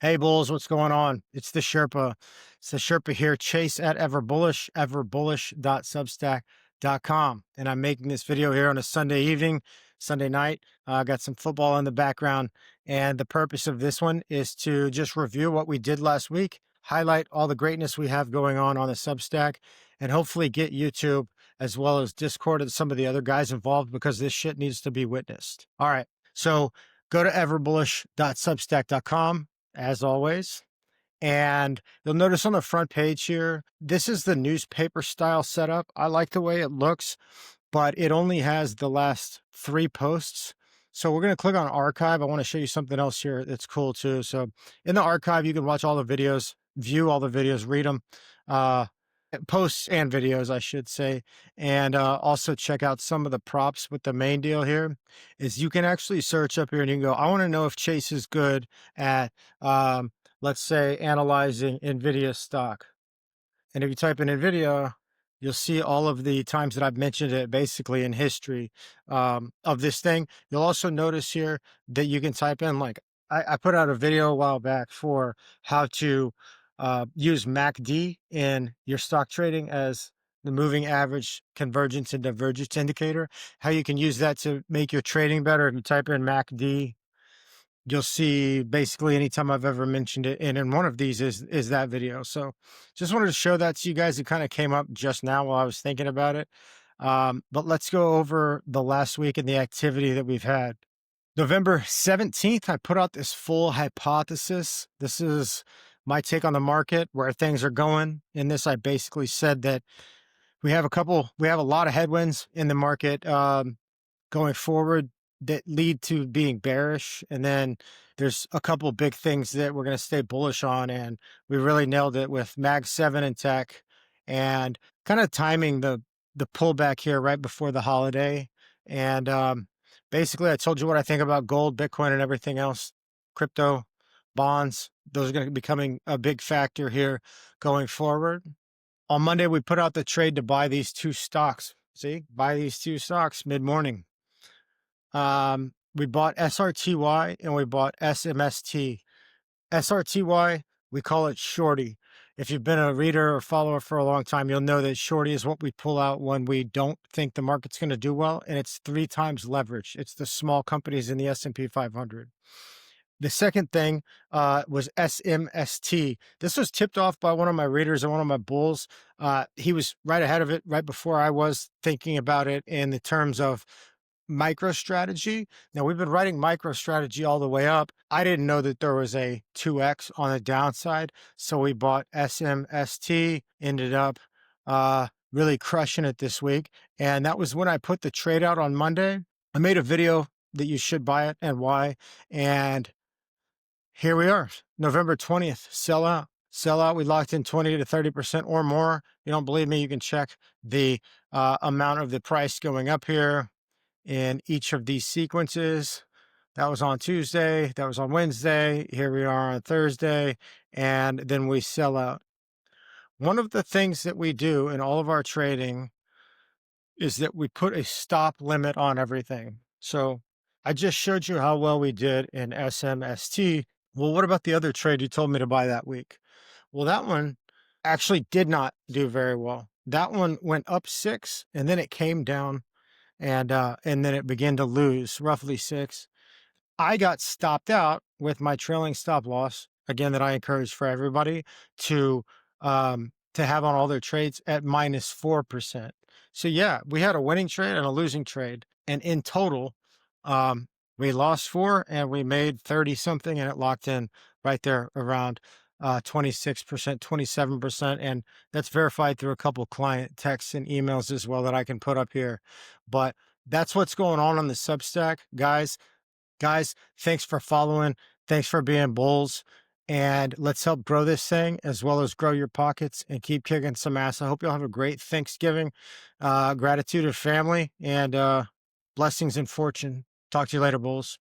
Hey Bulls, what's going on? It's the Sherpa. It's the Sherpa here, Chase at EVERBULLISH, everbullish.substack.com. And I'm making this video here on a Sunday evening, Sunday night. I got some football in the background. And the purpose of this one is to just review what we did last week, highlight all the greatness we have going on the Substack, and hopefully get YouTube as well as Discord and some of the other guys involved because this shit needs to be witnessed. All right. So go to everbullish.substack.com as always. And you'll notice on the front page here, this is the newspaper style setup. I like the way it looks, but it only has the last 3 posts. So we're going to click on archive. I want to show you something else here that's cool too. So in the archive, you can watch all the videos, view all the videos, read them, posts and videos, I should say. And also check out some of the props. With the main deal here is you can actually search up here and you can go, I want to know if Chase is good at, let's say, analyzing NVIDIA stock. And if you type in NVIDIA, you'll see all of the times that I've mentioned it basically in history of this thing. You'll also notice here that you can type in, like, I put out a video a while back for how to use MACD in your stock trading as the moving average convergence and divergence indicator, how you can use that to make your trading better. If you type in MACD, you'll see basically anytime I've ever mentioned it. And in one of these is that video. So just wanted to show that to you guys. It kind of came up just now while I was thinking about it. But let's go over the last week and the activity that we've had. November 17th, I put out this full hypothesis. This is my take on the market, where things are going. In this, I basically said that we have a lot of headwinds in the market going forward that lead to being bearish. And then there's a couple big things that we're going to stay bullish on. And we really nailed it with Mag 7 and tech and kind of timing the pullback here right before the holiday. And basically, I told you what I think about gold, Bitcoin, and everything else, crypto, bonds. Those are going to be becoming a big factor here going forward. On Monday, we put out the trade to buy these 2 stocks. See, buy these 2 stocks mid-morning. We bought SRTY and we bought SMST. SRTY, we call it shorty. If you've been a reader or follower for a long time, you'll know that shorty is what we pull out when we don't think the market's going to do well, and it's 3 times leverage. It's the small companies in the S&P 500. The second thing was SMST. This was tipped off by one of my readers and one of my bulls. He was right ahead of it, right before I was thinking about it in the terms of microstrategy. Now, we've been writing microstrategy all the way up. I didn't know that there was a 2x on the downside. So we bought SMST, ended up really crushing it this week. And that was when I put the trade out on Monday. I made a video that you should buy it and why. And here we are, November 20th, sell out. Sell out. We locked in 20 to 30% or more. You don't believe me? You can check the amount of the price going up here in each of these sequences. That was on Tuesday. That was on Wednesday. Here we are on Thursday. And then we sell out. One of the things that we do in all of our trading is that we put a stop limit on everything. So I just showed you how well we did in SMST. Well, what about the other trade you told me to buy that week? Well, that one actually did not do very well. That one went up 6 and then it came down and then it began to lose roughly 6. I got stopped out with my trailing stop loss, again, that I encourage for everybody to have on all their trades at -4%. So yeah, we had a winning trade and a losing trade. And in total, we lost 4 and we made 30 something, and it locked in right there around 26%, 27. And that's verified through a couple client texts and emails as well that I can put up here. But that's what's going on the Substack, guys. Guys, thanks for following. Thanks for being bulls. And let's help grow this thing as well as grow your pockets and keep kicking some ass. I hope you'll have a great Thanksgiving. Gratitude of family and blessings and fortune. Talk to you later, bulls.